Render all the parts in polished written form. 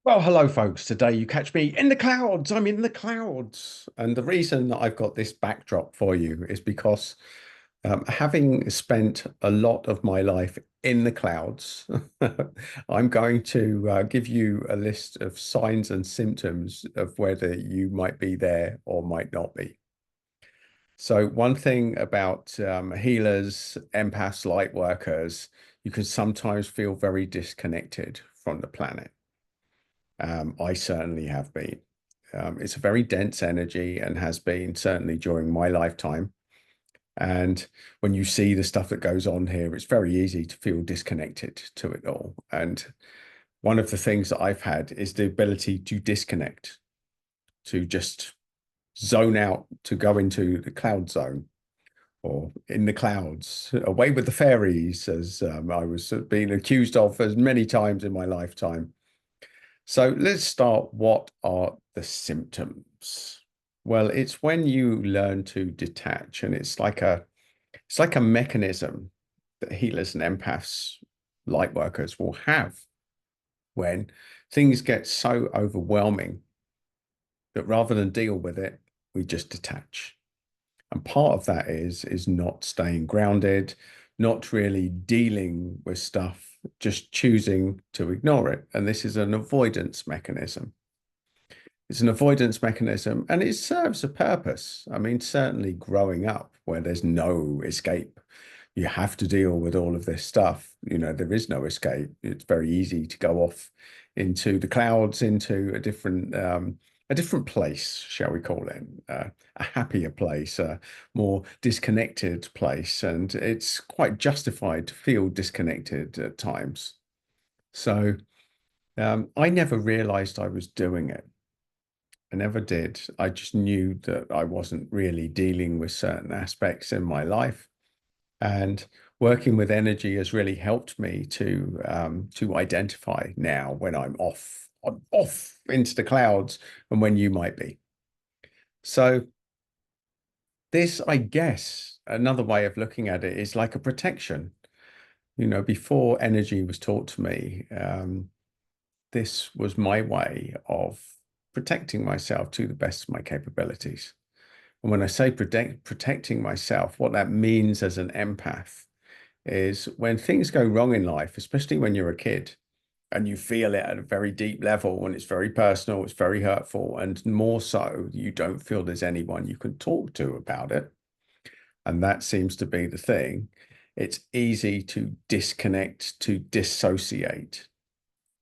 Well, hello, folks. Today you catch me in the clouds. I'm in the clouds. And the reason that I've got this backdrop for you is because having spent a lot of my life in the clouds, I'm going to give you a list of signs and symptoms of whether you might be there or might not be. So one thing about healers, empaths, light workers, you can sometimes feel very disconnected from the planet. I certainly have been. It's a very dense energy and has been certainly during my lifetime. And when you see the stuff that goes on here, it's very easy to feel disconnected to it all. And one of the things that I've had is the ability to disconnect, to just zone out, to go into the cloud zone or in the clouds, away with the fairies, as I was being accused of as many times in my lifetime. So let's start. What are the symptoms? Well, it's when you learn to detach, and it's like a mechanism that healers and empaths, light workers will have when things get so overwhelming that rather than deal with it, we just detach. And part of that is not staying grounded, not really dealing with stuff, just choosing to ignore it. And this is an avoidance mechanism. It's an avoidance mechanism and it serves a purpose. I mean, certainly growing up where there's no escape, you have to deal with all of this stuff. You know, there is no escape. It's very easy to go off into the clouds, into a different place, shall we call it, a happier place, a more disconnected place. And it's quite justified to feel disconnected at times. So I never realized I was doing it. I never did. I just knew that I wasn't really dealing with certain aspects in my life. And working with energy has really helped me to identify now when I'm off into the clouds and when you might be. So this, I guess, another way of looking at it is like a protection. You know, before energy was taught to me, this was my way of protecting myself to the best of my capabilities. And when I say protecting myself, what that means as an empath is when things go wrong in life, especially when you're a kid and you feel it at a very deep level and it's very personal, it's very hurtful, and more so, you don't feel there's anyone you can talk to about it. And that seems to be the thing. It's easy to disconnect, to dissociate,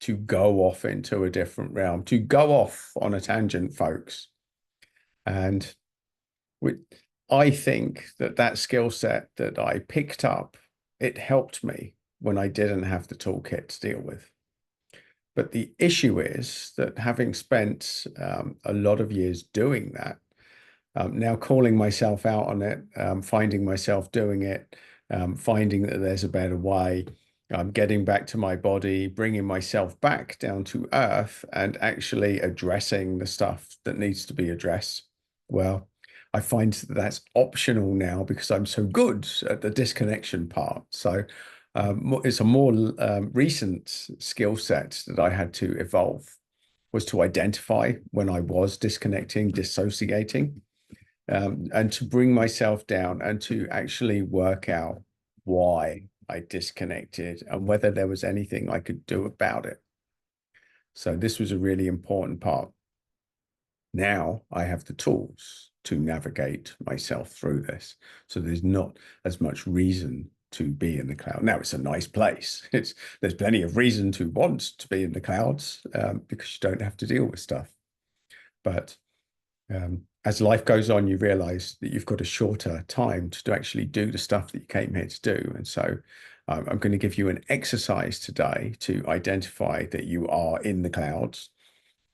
to go off into a different realm, to go off on a tangent, folks. And with, I think that that skill set that I picked up, it helped me when I didn't have the toolkit to deal with. But the issue is that having spent a lot of years doing that, now calling myself out on it, finding myself doing it, finding that there's a better way, getting back to my body, bringing myself back down to earth and actually addressing the stuff that needs to be addressed. Well, I find that that's optional now because I'm so good at the disconnection part. So it's a more recent skill set that I had to evolve was to identify when I was disconnecting, dissociating, and to bring myself down and to actually work out why I disconnected and whether there was anything I could do about it. So this was a really important part. Now I have the tools to navigate myself through this. So there's not as much reason to be in the cloud. Now it's a nice place. There's plenty of reason to want to be in the clouds because you don't have to deal with stuff. But as life goes on, you realize that you've got a shorter time to actually do the stuff that you came here to do. And so I'm going to give you an exercise today to identify that you are in the clouds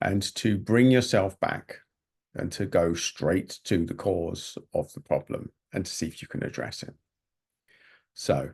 and to bring yourself back and to go straight to the cause of the problem and to see if you can address it. So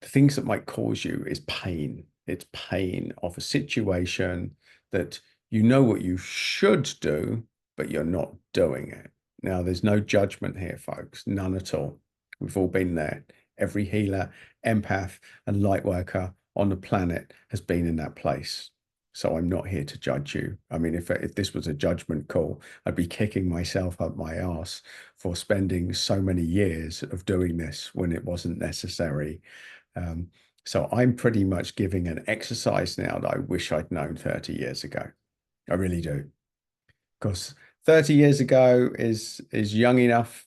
the things that might cause you is pain. It's pain of a situation that you know what you should do, but you're not doing it. Now, there's no judgment here, folks, none at all. We've all been there. Every healer, empath, and light worker on the planet has been in that place. So I'm not here to judge you. I mean, if this was a judgment call, I'd be kicking myself up my ass for spending so many years of doing this when it wasn't necessary. Um, so I'm pretty much giving an exercise now that I wish I'd known 30 years ago. I really do. Because 30 years ago is young enough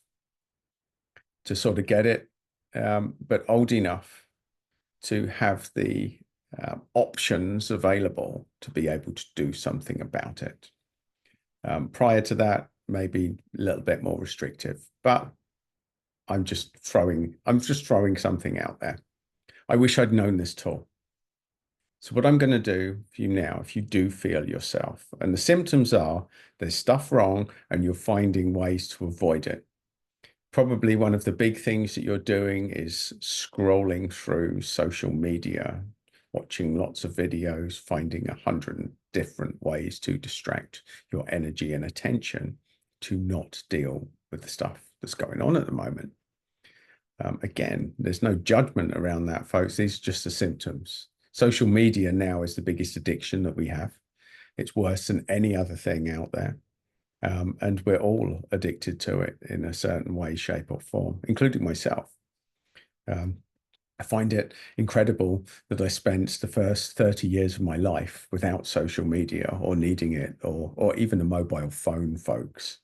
to sort of get it, but old enough to have the options available to be able to do something about it. Prior to that, maybe a little bit more restrictive, but I'm just throwing something out there. I wish I'd known this tool. So what I'm going to do for you now, if you do feel yourself, and the symptoms are there's stuff wrong and you're finding ways to avoid it. Probably one of the big things that you're doing is scrolling through social media, watching lots of videos, finding 100 different ways to distract your energy and attention to not deal with the stuff that's going on at the moment. Again, there's no judgment around that, folks. These are just the symptoms. Social media now is the biggest addiction that we have. It's worse than any other thing out there. And we're all addicted to it in a certain way, shape, or form, including myself. I find it incredible that I spent the first 30 years of my life without social media or needing it, or even a mobile phone, folks.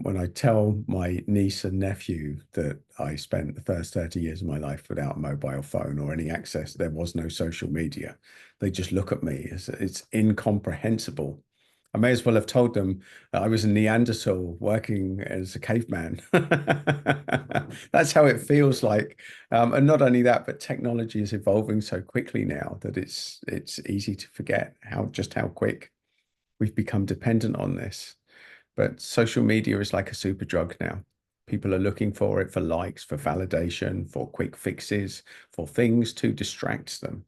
When I tell my niece and nephew that I spent the first 30 years of my life without a mobile phone or any access, there was no social media, they just look at me as it's incomprehensible. I may as well have told them that I was a Neanderthal working as a caveman. That's how it feels like. And not only that, but technology is evolving so quickly now that it's easy to forget how quick we've become dependent on this. But social media is like a super drug now. People are looking for it for likes, for validation, for quick fixes, for things to distract them.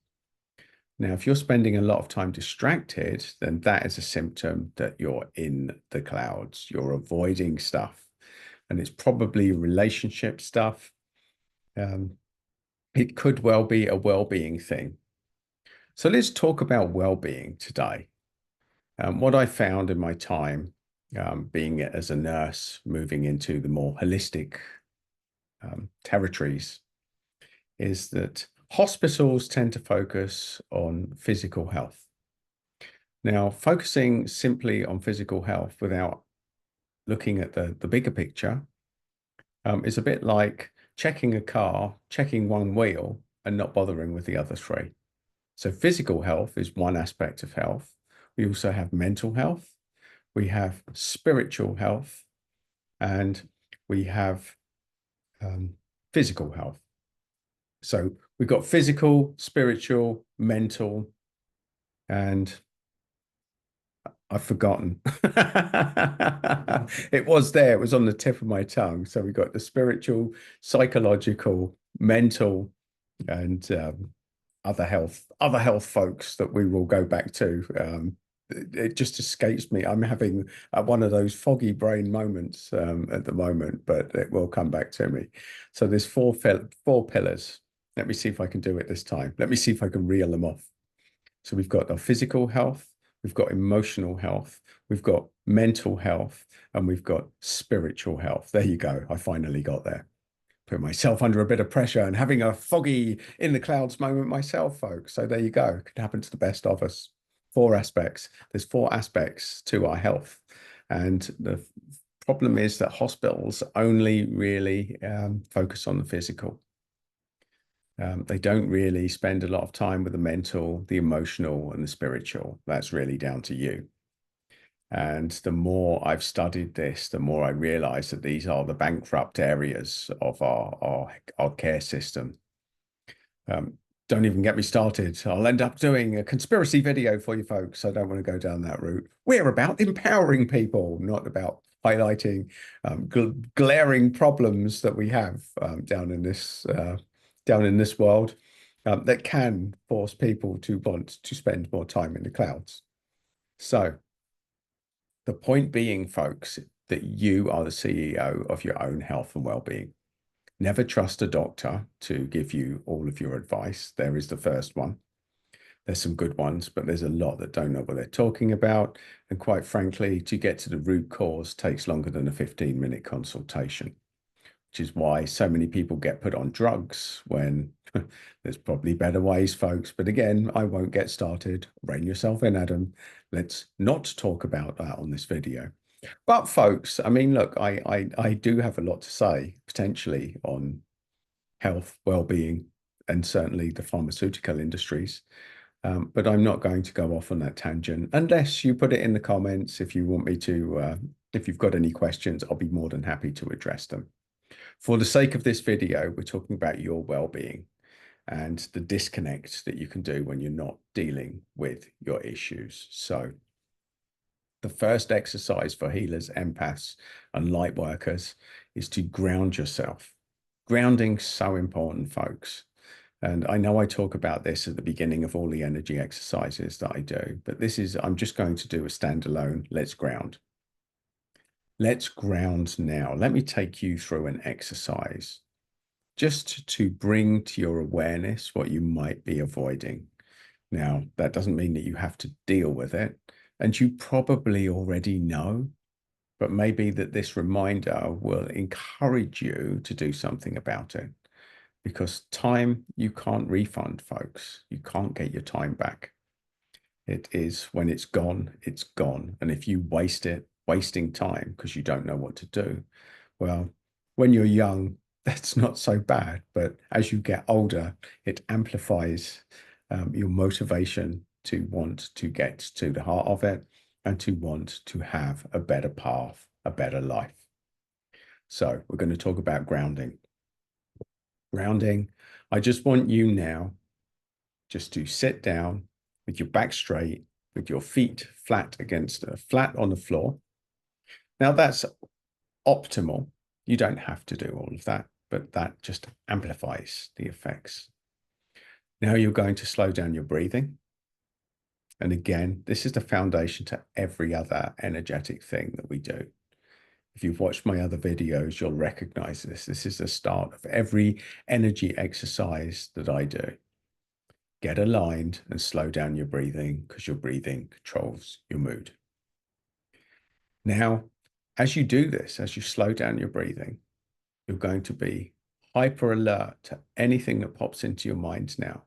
Now, if you're spending a lot of time distracted, then that is a symptom that you're in the clouds. You're avoiding stuff. And it's probably relationship stuff. It could well be a well-being thing. So let's talk about well-being today. What I found in my time being as a nurse, moving into the more holistic territories, is that hospitals tend to focus on physical health. Now, focusing simply on physical health without looking at the bigger picture is a bit like checking a car, checking one wheel, and not bothering with the other three. So physical health is one aspect of health. We also have mental health. We have spiritual health, and we have physical health. So we've got physical, spiritual, mental, and I've forgotten. It was there. It was on the tip of my tongue. So we got the spiritual, psychological, mental, and other health folks that we will go back to. It just escapes me. I'm having one of those foggy brain moments at the moment, but it will come back to me. So there's four pillars. Let me see if I can do it this time. Let me see if I can reel them off. So we've got our physical health, we've got emotional health, we've got mental health, and we've got spiritual health. There you go. I finally got there. Put myself under a bit of pressure and having a foggy in the clouds moment myself, folks. So there you go. It could happen to the best of us. Four aspects. There's four aspects to our health. And the problem is that hospitals only really focus on the physical. They don't really spend a lot of time with the mental, the emotional, and the spiritual. That's really down to you. And the more I've studied this, the more I realize that these are the bankrupt areas of our care system. Don't even get me started. I'll end up doing a conspiracy video for you folks. I don't want to go down that route. We're about empowering people, not about highlighting glaring problems that we have down in this world that can force people to want to spend more time in the clouds. So the point being, folks, that you are the CEO of your own health and well-being. Never trust a doctor to give you all of your advice. There is the first one. There's some good ones, but there's a lot that don't know what they're talking about. And quite frankly, to get to the root cause takes longer than a 15-minute consultation, which is why so many people get put on drugs when there's probably better ways, folks. But again, I won't get started. Rein yourself in, Adam. Let's not talk about that on this video. But folks, I mean, look, I do have a lot to say potentially on health, well-being, and certainly the pharmaceutical industries. But I'm not going to go off on that tangent unless you put it in the comments. If you want me to, if you've got any questions, I'll be more than happy to address them. For the sake of this video, we're talking about your well-being and the disconnect that you can do when you're not dealing with your issues. So the first exercise for healers, empaths, and light workers is to ground yourself. Grounding's so important, folks. And I know I talk about this at the beginning of all the energy exercises that I do, but I'm just going to do a standalone, let's ground. Let's ground now. Let me take you through an exercise just to bring to your awareness what you might be avoiding. Now, that doesn't mean that you have to deal with it, and you probably already know, but maybe that this reminder will encourage you to do something about it. Because time you can't refund, folks. You can't get your time back. It is when it's gone, it's gone. And if you waste it, wasting time because you don't know what to do, well, when you're young, that's not so bad. But as you get older, it amplifies your motivation to want to get to the heart of it and to want to have a better path, a better life. So we're going to talk about grounding. Grounding, I just want you now just to sit down with your back straight, with your feet flat on the floor. Now that's optimal. You don't have to do all of that, but that just amplifies the effects. Now you're going to slow down your breathing. And again, this is the foundation to every other energetic thing that we do. If you've watched my other videos, you'll recognize this. This is the start of every energy exercise that I do. Get aligned and slow down your breathing because your breathing controls your mood. Now, as you do this, as you slow down your breathing, you're going to be hyper alert to anything that pops into your mind now.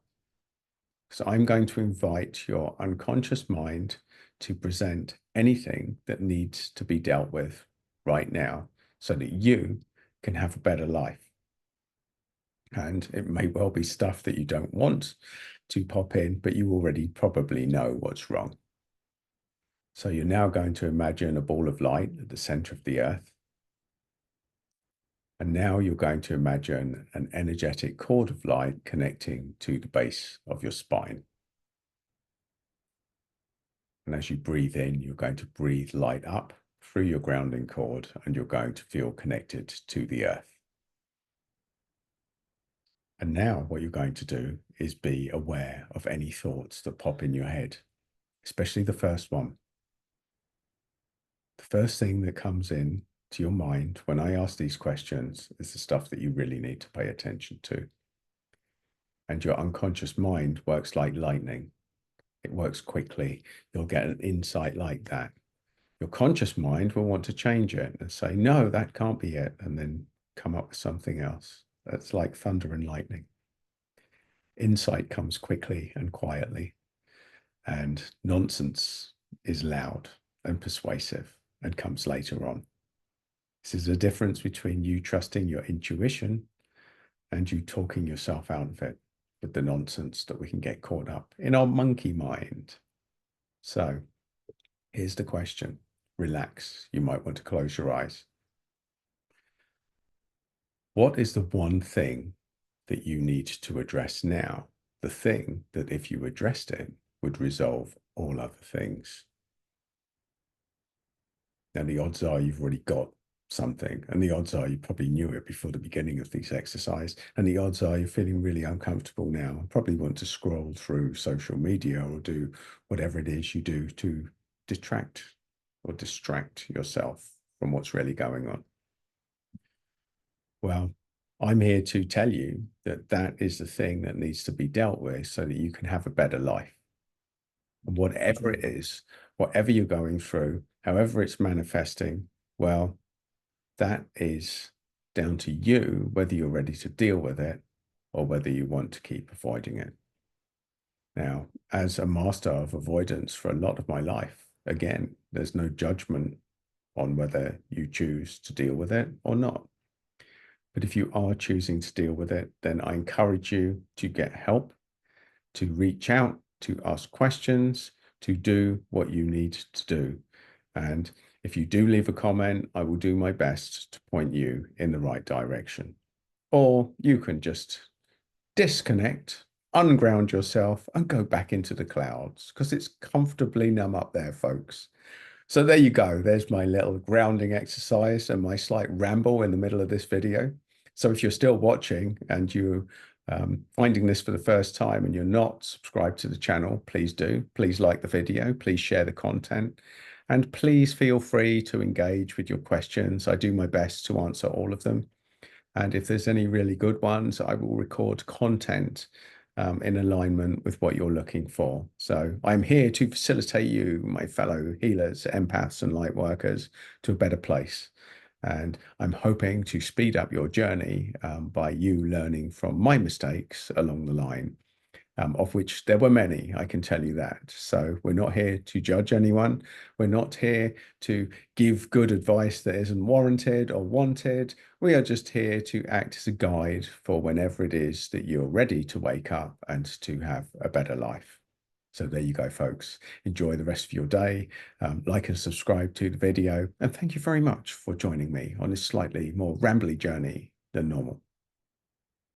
So I'm going to invite your unconscious mind to present anything that needs to be dealt with right now so that you can have a better life. And it may well be stuff that you don't want to pop in, but you already probably know what's wrong. So you're now going to imagine a ball of light at the center of the earth. And now you're going to imagine an energetic cord of light connecting to the base of your spine. And as you breathe in, you're going to breathe light up through your grounding cord, and you're going to feel connected to the earth. And now what you're going to do is be aware of any thoughts that pop in your head, especially the first one. The first thing that comes in to your mind when I ask these questions is the stuff that you really need to pay attention to. And your unconscious mind works like lightning. It works quickly. You'll get an insight like that. Your conscious mind will want to change it and say, no, that can't be it, and then come up with something else. That's like thunder and lightning. Insight comes quickly and quietly, and nonsense is loud and persuasive and comes later on. This is the difference between you trusting your intuition and you talking yourself out of it with the nonsense that we can get caught up in our monkey mind. So here's the question. Relax. You might want to close your eyes. What is the one thing that you need to address now? The thing that if you addressed it would resolve all other things. Now, the odds are you've already got something, and the odds are you probably knew it before the beginning of this exercise, and the odds are you're feeling really uncomfortable now and probably want to scroll through social media or do whatever it is you do to detract or distract yourself from what's really going on. Well, I'm here to tell you that that is the thing that needs to be dealt with so that you can have a better life. And whatever it is, whatever you're going through, however it's manifesting, well, that is down to you whether you're ready to deal with it or whether you want to keep avoiding it. Now, as a master of avoidance for a lot of my life, again, there's no judgment on whether you choose to deal with it or not. But if you are choosing to deal with it, then I encourage you to get help, to reach out, to ask questions, to do what you need to do. And if you do leave a comment, I will do my best to point you in the right direction. Or you can just disconnect, unground yourself, and go back into the clouds because it's comfortably numb up there, folks. So there you go. There's my little grounding exercise and my slight ramble in the middle of this video. So if you're still watching and you finding this for the first time and you're not subscribed to the channel, please do. Please like the video. Please share the content. And please feel free to engage with your questions. I do my best to answer all of them. And if there's any really good ones, I will record content in alignment with what you're looking for. So I'm here to facilitate you, my fellow healers, empaths, and light workers, to a better place. And I'm hoping to speed up your journey by you learning from my mistakes along the line, of which there were many, I can tell you that. So we're not here to judge anyone. We're not here to give good advice that isn't warranted or wanted. We are just here to act as a guide for whenever it is that you're ready to wake up and to have a better life. So there you go, folks. Enjoy the rest of your day. Like and subscribe to the video. And thank you very much for joining me on this slightly more rambly journey than normal.